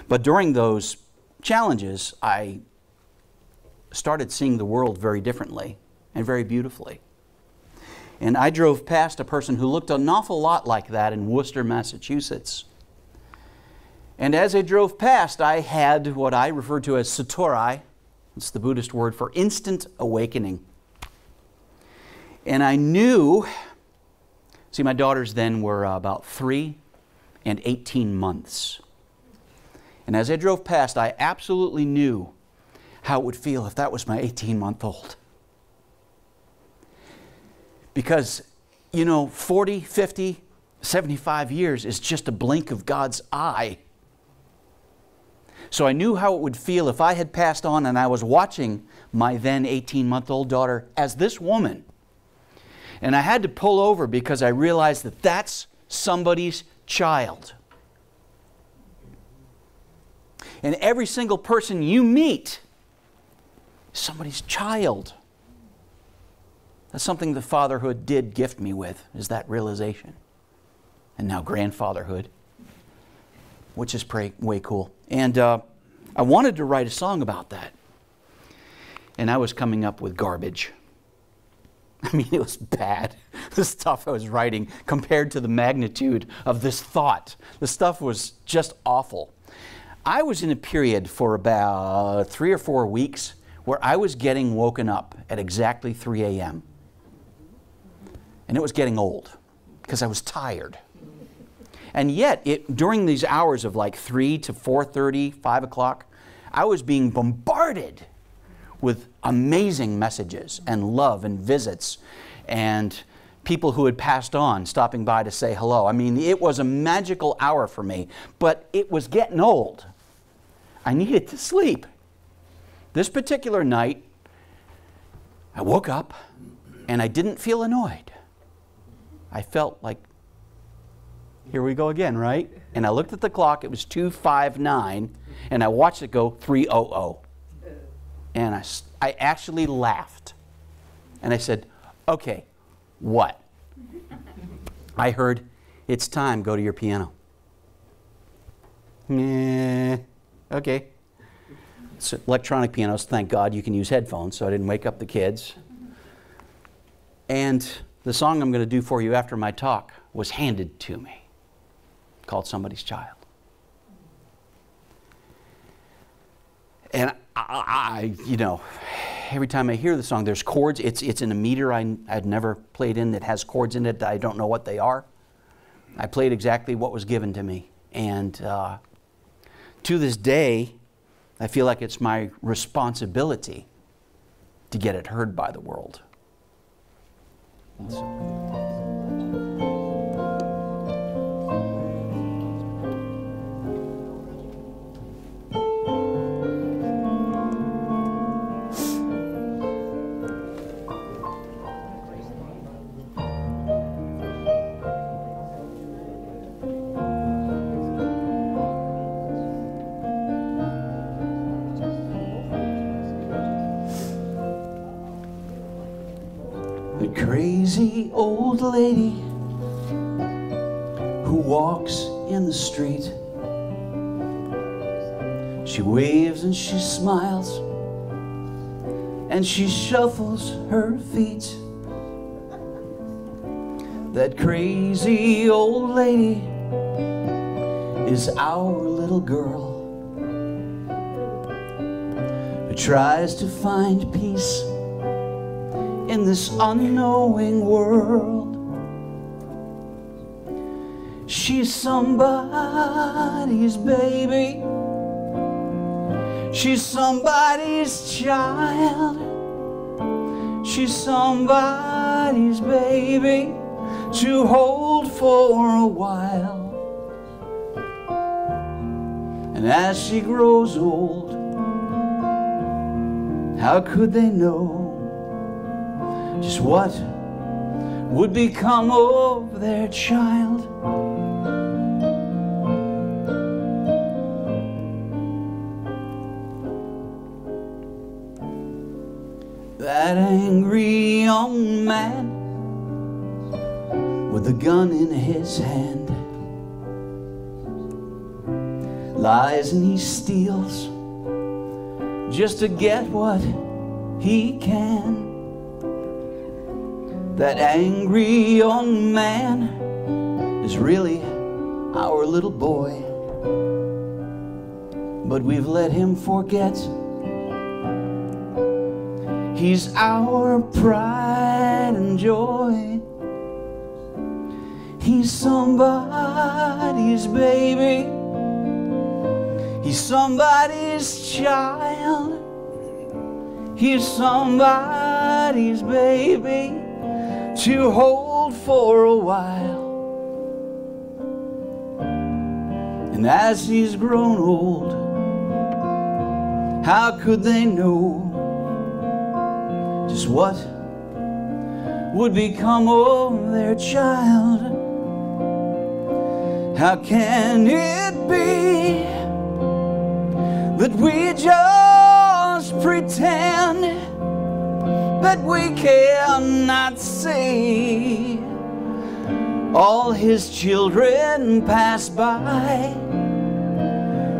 But during those challenges, I started seeing the world very differently and very beautifully. And I drove past a person who looked an awful lot like that in Worcester, Massachusetts. And as I drove past, I had what I refer to as satori. It's the Buddhist word for instant awakening. And I knew, see, my daughters then were about 3 and 18 months. And as I drove past, I absolutely knew how it would feel if that was my 18-month-old. Because, you know, 40, 50, 75 years is just a blink of God's eye. So I knew how it would feel if I had passed on and I was watching my then 18-month-old daughter as this woman. And I had to pull over because I realized that that's somebody's child. And every single person you meet is somebody's child. That's something that fatherhood did gift me with, is that realization. And now grandfatherhood, which is way cool. And I wanted to write a song about that. And I was coming up with garbage. I mean, it was bad. The stuff I was writing compared to the magnitude of this thought. The stuff was just awful. I was in a period for about 3 or 4 weeks where I was getting woken up at exactly 3 a.m. And it was getting old because I was tired. And yet, during these hours of like 3 to 4:30, 5 o'clock, I was being bombarded with amazing messages and love and visits and people who had passed on stopping by to say hello. I mean, it was a magical hour for me, but it was getting old. I needed to sleep. This particular night, I woke up and I didn't feel annoyed. I felt like, here we go again, right? And I looked at the clock, it was 2:59, and I watched it go 3:00. And I actually laughed. And I said, okay, what? I heard, it's time, go to your piano. Okay. It's electronic pianos, thank God you can use headphones, so I didn't wake up the kids. And the song I'm going to do for you after my talk was handed to me, called Somebody's Child. And I you know, every time I hear the song, there's chords. It's in a meter I'd never played in that has chords in it that I don't know what they are. I played exactly what was given to me. And to this day, I feel like it's my responsibility to get it heard by the world. The crazy old lady who walks in the street. She waves and she smiles and she shuffles her feet. That crazy old lady is our little girl who tries to find peace in this unknowing world. She's somebody's baby. She's somebody's child. She's somebody's baby to hold for a while. And as she grows old, how could they know just what would become of their child? That angry young man with a gun in his hand lies and he steals just to get what he can. That angry young man is really our little boy, but we've let him forget he's our pride and joy. He's somebody's baby, he's somebody's child, he's somebody's baby to hold for a while. And as he's grown old, how could they know just what would become of their child? How can it be that we just pretend that we cannot see all his children pass by?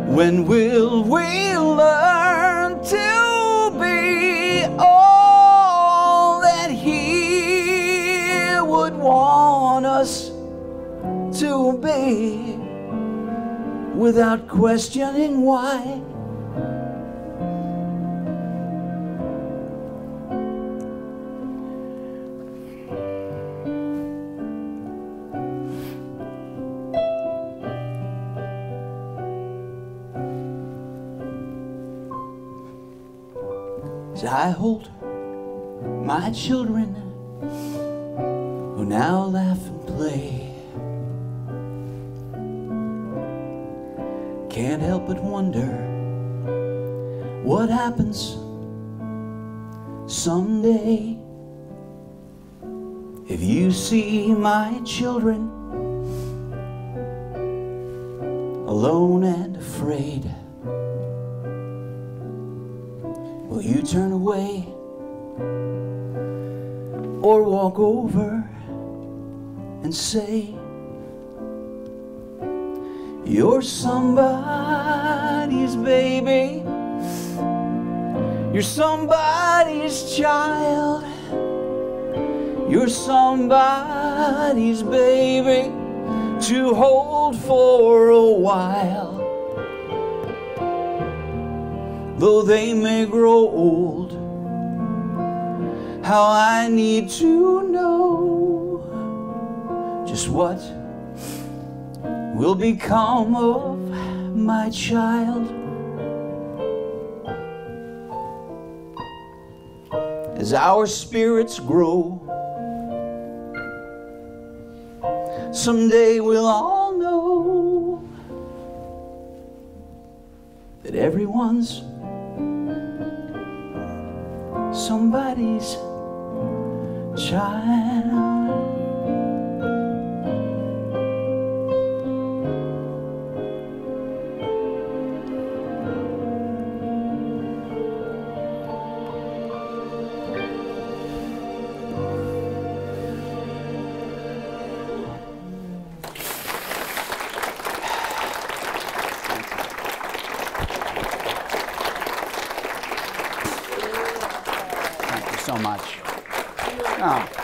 When will we learn to be all that he would want us to be, without questioning why? As I hold my children who now laugh and play, can't help but wonder what happens someday if you see my children alone and afraid. Will you turn away or walk over and say, you're somebody's baby, you're somebody's child, you're somebody's baby to hold for a while? Though they may grow old, how I need to know just what will become of my child. As our spirits grow, someday we'll all know that everyone's somebody's child. Thank you so much. Oh.